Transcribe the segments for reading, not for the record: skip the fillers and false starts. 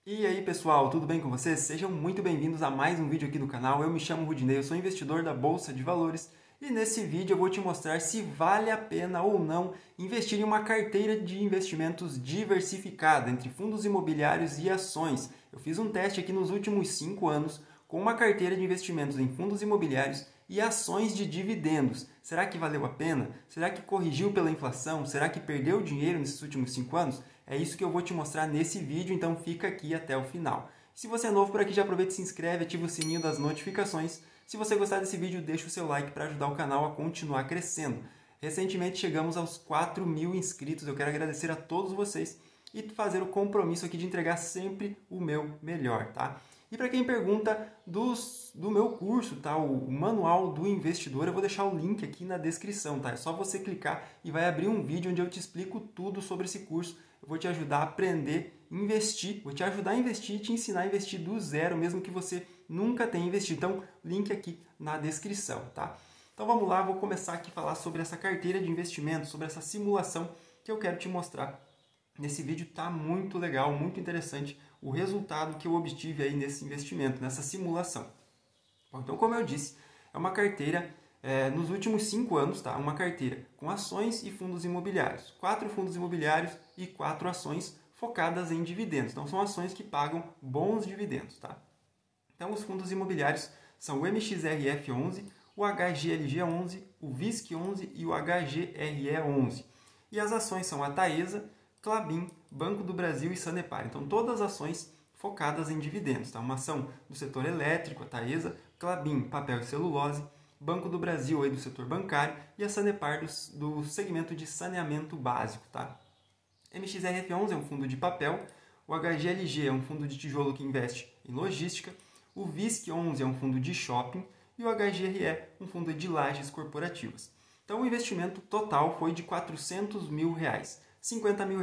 E aí pessoal, tudo bem com vocês? Sejam muito bem-vindos a mais um vídeo aqui do canal. Eu me chamo Rudinei, eu sou investidor da Bolsa de Valores e nesse vídeo eu vou te mostrar se vale a pena ou não investir em uma carteira de investimentos diversificada entre fundos imobiliários e ações. Eu fiz um teste aqui nos últimos 5 anos com uma carteira de investimentos em fundos imobiliários e ações de dividendos. Será que valeu a pena? Será que corrigiu pela inflação? Será que perdeu dinheiro nesses últimos 5 anos? É isso que eu vou te mostrar nesse vídeo, então fica aqui até o final. Se você é novo por aqui, já aproveita e se inscreve, ativa o sininho das notificações. Se você gostar desse vídeo, deixa o seu like para ajudar o canal a continuar crescendo. Recentemente chegamos aos 4.000 inscritos, eu quero agradecer a todos vocês e fazer o compromisso aqui de entregar sempre o meu melhor, tá? E para quem pergunta do meu curso, tá? O Manual do Investidor, eu vou deixar o link aqui na descrição, tá? É só você clicar e vai abrir um vídeo onde eu te explico tudo sobre esse curso. Eu vou te ajudar a aprender a investir, vou te ajudar a investir e te ensinar a investir do zero, mesmo que você nunca tenha investido. Então, link aqui na descrição, tá? Então vamos lá, vou começar aqui a falar sobre essa carteira de investimento, sobre essa simulação que eu quero te mostrar. Nesse vídeo tá muito legal, muito interessante o resultado que eu obtive aí nesse investimento, nessa simulação. Bom, então, como eu disse, é uma carteira nos últimos 5 anos, tá? Uma carteira com ações e fundos imobiliários. 4 fundos imobiliários e 4 ações focadas em dividendos. Então, são ações que pagam bons dividendos, tá? Então, os fundos imobiliários são o MXRF11, o HGLG11, o VISC11 e o HGRE11. E as ações são a Taesa, Klabin, Banco do Brasil e Sanepar. Então, todas as ações focadas em dividendos. Tá? Uma ação do setor elétrico, a Taesa, Klabin, papel e celulose, Banco do Brasil aí do setor bancário e a Sanepar do segmento de saneamento básico. Tá? MXRF11 é um fundo de papel, o HGLG é um fundo de tijolo que investe em logística, o VISC11 é um fundo de shopping e o HGRE um fundo de lajes corporativas. Então, o investimento total foi de R$400 mil. R$50 mil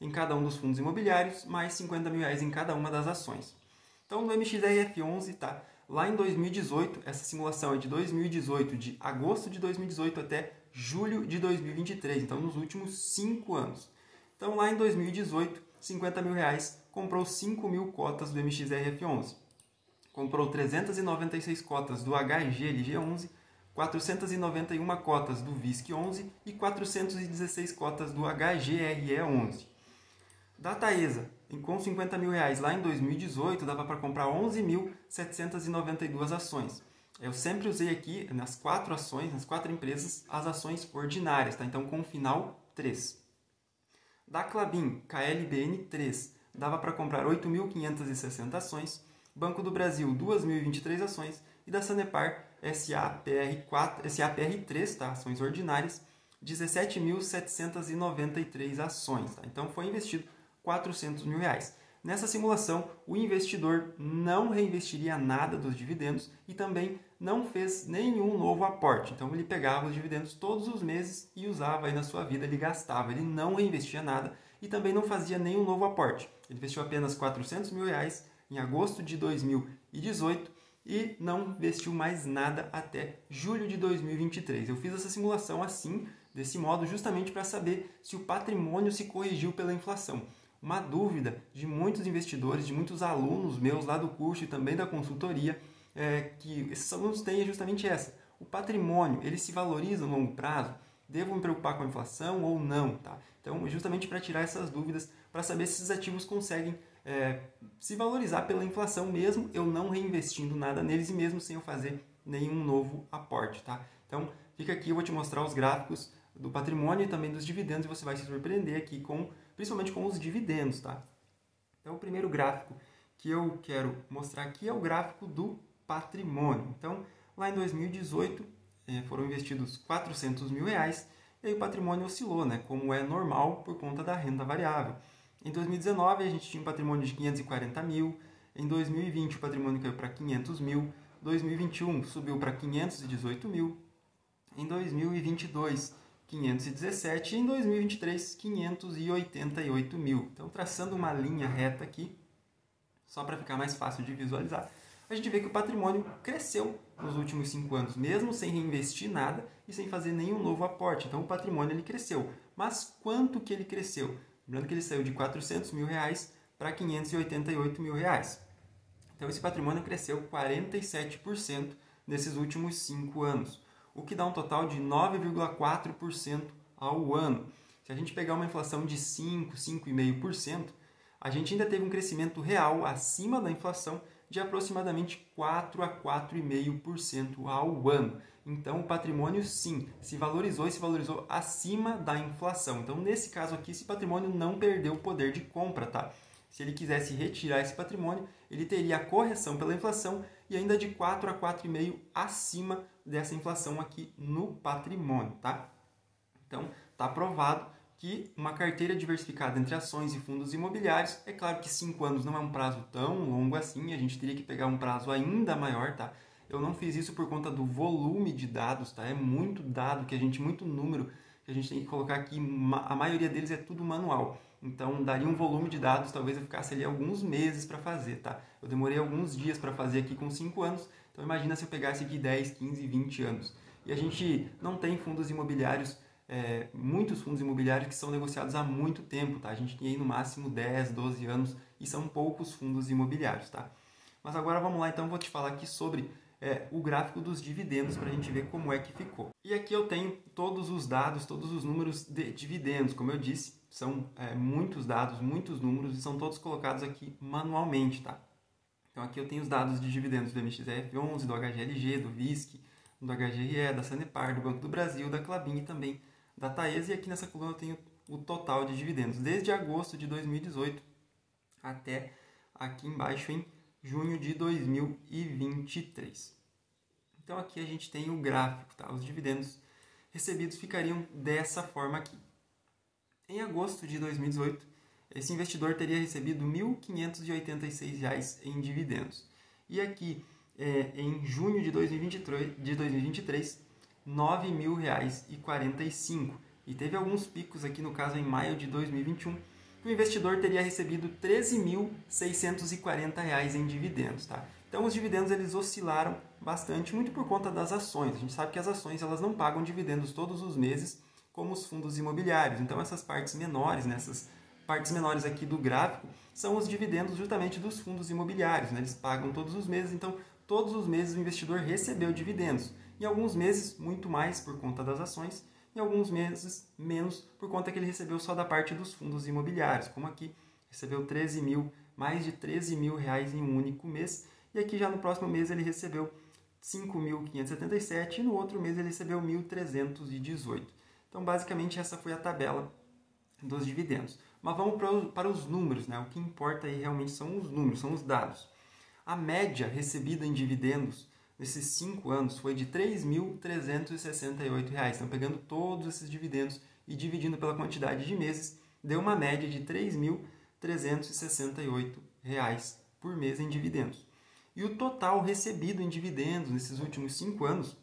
em cada um dos fundos imobiliários, mais R$50 mil em cada uma das ações. Então, no MXRF11, tá? Lá em 2018, essa simulação é de 2018, de agosto de 2018 até julho de 2023, então nos últimos 5 anos. Então, lá em 2018, R$50 mil comprou 5.000 cotas do MXRF11. Comprou 396 cotas do HGLG11, 491 cotas do VISC11 e 416 cotas do HGRE11. Da Taesa, com R$50 mil lá em 2018, dava para comprar 11.792 ações. Eu sempre usei aqui, nas 4 ações, nas 4 empresas, as ações ordinárias, tá? Então com final 3. Da Klabin, KLBN3, dava para comprar 8.560 ações. Banco do Brasil, 2.023 ações. E da Sanepar, SAPR3, tá? Ações ordinárias, 17.793 ações. Tá? Então foi investido R$400 mil. Nessa simulação, o investidor não reinvestiria nada dos dividendos e também não fez nenhum novo aporte. Então ele pegava os dividendos todos os meses e usava aí na sua vida, ele gastava, ele não reinvestia nada e também não fazia nenhum novo aporte. Ele investiu apenas R$400 mil em agosto de 2018 e não investiu mais nada até julho de 2023. Eu fiz essa simulação assim, desse modo, justamente para saber se o patrimônio se corrigiu pela inflação. Uma dúvida de muitos investidores, de muitos alunos meus lá do curso e também da consultoria, que esses alunos têm é justamente essa. O patrimônio, ele se valoriza no longo prazo? Devo me preocupar com a inflação ou não? Tá? Então, justamente para tirar essas dúvidas, para saber se esses ativos conseguem se valorizar pela inflação, mesmo eu não reinvestindo nada neles e mesmo sem eu fazer nenhum novo aporte. Tá? Então, fica aqui, eu vou te mostrar os gráficos do patrimônio e também dos dividendos e você vai se surpreender aqui, principalmente com os dividendos. Tá? Então, o primeiro gráfico que eu quero mostrar aqui é o gráfico do patrimônio. Então, lá em 2018, foram investidos R$400 mil e aí o patrimônio oscilou, né, como é normal por conta da renda variável. Em 2019, a gente tinha um patrimônio de 540 mil. Em 2020, o patrimônio caiu para 500 mil. 2021, subiu para 518 mil. Em 2022, 517. E em 2023, 588 mil. Então, traçando uma linha reta aqui, só para ficar mais fácil de visualizar, a gente vê que o patrimônio cresceu nos últimos 5 anos, mesmo sem reinvestir nada e sem fazer nenhum novo aporte. Então, o patrimônio ele cresceu. Mas quanto que ele cresceu? Lembrando que ele saiu de R$400 mil para R$ 588 mil. Então, esse patrimônio cresceu 47% nesses últimos 5 anos, o que dá um total de 9,4% ao ano. Se a gente pegar uma inflação de 5, 5,5%, a gente ainda teve um crescimento real acima da inflação de aproximadamente 4 a 4,5% ao ano. Então, o patrimônio, sim, se valorizou e se valorizou acima da inflação. Então, nesse caso aqui, esse patrimônio não perdeu o poder de compra, tá? Se ele quisesse retirar esse patrimônio, ele teria a correção pela inflação e ainda de 4 a 4,5% acima dessa inflação aqui no patrimônio, tá? Então, está provado que uma carteira diversificada entre ações e fundos imobiliários, é claro que 5 anos não é um prazo tão longo assim, a gente teria que pegar um prazo ainda maior, tá? Eu não fiz isso por conta do volume de dados, tá? É muito dado, muito número que a gente tem que colocar aqui, a maioria deles é tudo manual. Então, daria um volume de dados, talvez eu ficasse ali alguns meses para fazer, tá? Eu demorei alguns dias para fazer aqui com 5 anos, então imagina se eu pegasse aqui 10, 15, 20 anos. E a gente não tem fundos imobiliários, muitos fundos imobiliários que são negociados há muito tempo, tá? A gente tem aí no máximo 10, 12 anos e são poucos fundos imobiliários, tá? Mas agora vamos lá, então, vou te falar aqui sobre o gráfico dos dividendos para a gente ver como é que ficou. E aqui eu tenho todos os dados, todos os números de dividendos, como eu disse, são muitos dados, muitos números e são todos colocados aqui manualmente, tá? Então aqui eu tenho os dados de dividendos do MXRF11, do HGLG, do VISC, do HGRE, da Sanepar, do Banco do Brasil, da Klabin e também da Taesa, e aqui nessa coluna eu tenho o total de dividendos, desde agosto de 2018 até aqui embaixo em junho de 2023. Então aqui a gente tem o gráfico, tá? Os dividendos recebidos ficariam dessa forma aqui. Em agosto de 2018, esse investidor teria recebido R$ 1.586 em dividendos. E aqui, em junho de 2023, R$ 9.045. E teve alguns picos aqui, no caso em maio de 2021, que o investidor teria recebido R$ 13.640 em dividendos, tá? Então os dividendos eles oscilaram bastante, muito por conta das ações. A gente sabe que as ações elas não pagam dividendos todos os meses, como os fundos imobiliários. Então essas partes menores, essas partes menores aqui do gráfico, são os dividendos justamente dos fundos imobiliários, né? Eles pagam todos os meses, então todos os meses o investidor recebeu dividendos. Em alguns meses, muito mais por conta das ações, em alguns meses, menos por conta que ele recebeu só da parte dos fundos imobiliários, como aqui, recebeu mais de 13 mil reais em um único mês, e aqui já no próximo mês ele recebeu 5.577 e no outro mês ele recebeu 1.318. Então, basicamente, essa foi a tabela dos dividendos. Mas vamos para os números, né? O que importa aí realmente são os números, são os dados. A média recebida em dividendos nesses 5 anos foi de R$ 3.368. Então, pegando todos esses dividendos e dividindo pela quantidade de meses, deu uma média de R$ 3.368 por mês em dividendos. E o total recebido em dividendos nesses últimos 5 anos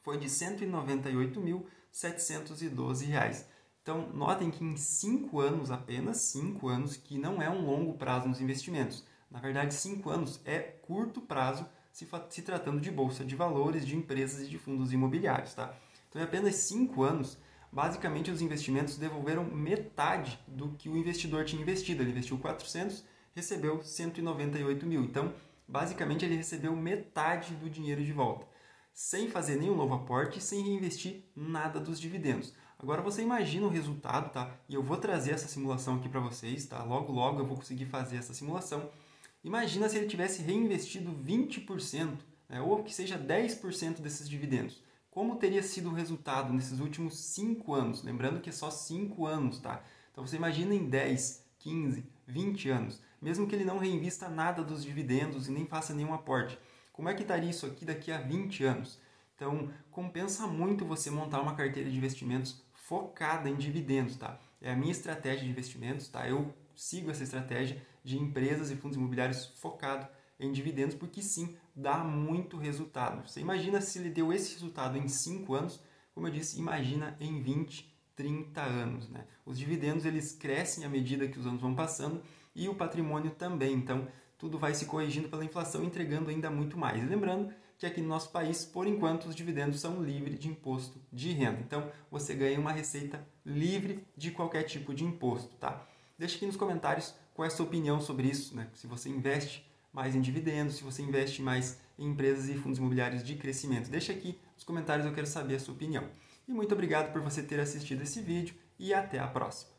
foi de R$ 198.712. Então, notem que em 5 anos, apenas 5 anos, que não é um longo prazo nos investimentos. Na verdade, 5 anos é curto prazo se tratando de bolsa de valores, de empresas e de fundos imobiliários, tá? Então, em apenas 5 anos, basicamente os investimentos devolveram metade do que o investidor tinha investido. Ele investiu 400, recebeu 198 mil. Então, basicamente, ele recebeu metade do dinheiro de volta, sem fazer nenhum novo aporte, sem reinvestir nada dos dividendos. Agora você imagina o resultado, tá? E eu vou trazer essa simulação aqui para vocês, tá? Logo, logo eu vou conseguir fazer essa simulação. Imagina se ele tivesse reinvestido 20%, né? Ou que seja 10% desses dividendos. Como teria sido o resultado nesses últimos 5 anos? Lembrando que é só 5 anos, tá? Então você imagina em 10, 15, 20 anos, mesmo que ele não reinvista nada dos dividendos e nem faça nenhum aporte. Como é que estaria isso aqui daqui a 20 anos? Então, compensa muito você montar uma carteira de investimentos focada em dividendos, tá? É a minha estratégia de investimentos, tá? Eu sigo essa estratégia de empresas e fundos imobiliários focado em dividendos, porque sim, dá muito resultado. Você imagina se ele deu esse resultado em 5 anos, como eu disse, imagina em 20, 30 anos, né? Os dividendos, eles crescem à medida que os anos vão passando e o patrimônio também, então tudo vai se corrigindo pela inflação, entregando ainda muito mais. E lembrando que aqui no nosso país, por enquanto, os dividendos são livres de imposto de renda. Então, você ganha uma receita livre de qualquer tipo de imposto, tá? Deixa aqui nos comentários qual é a sua opinião sobre isso, né? Se você investe mais em dividendos, se você investe mais em empresas e fundos imobiliários de crescimento. Deixa aqui nos comentários, eu quero saber a sua opinião. E muito obrigado por você ter assistido esse vídeo e até a próxima.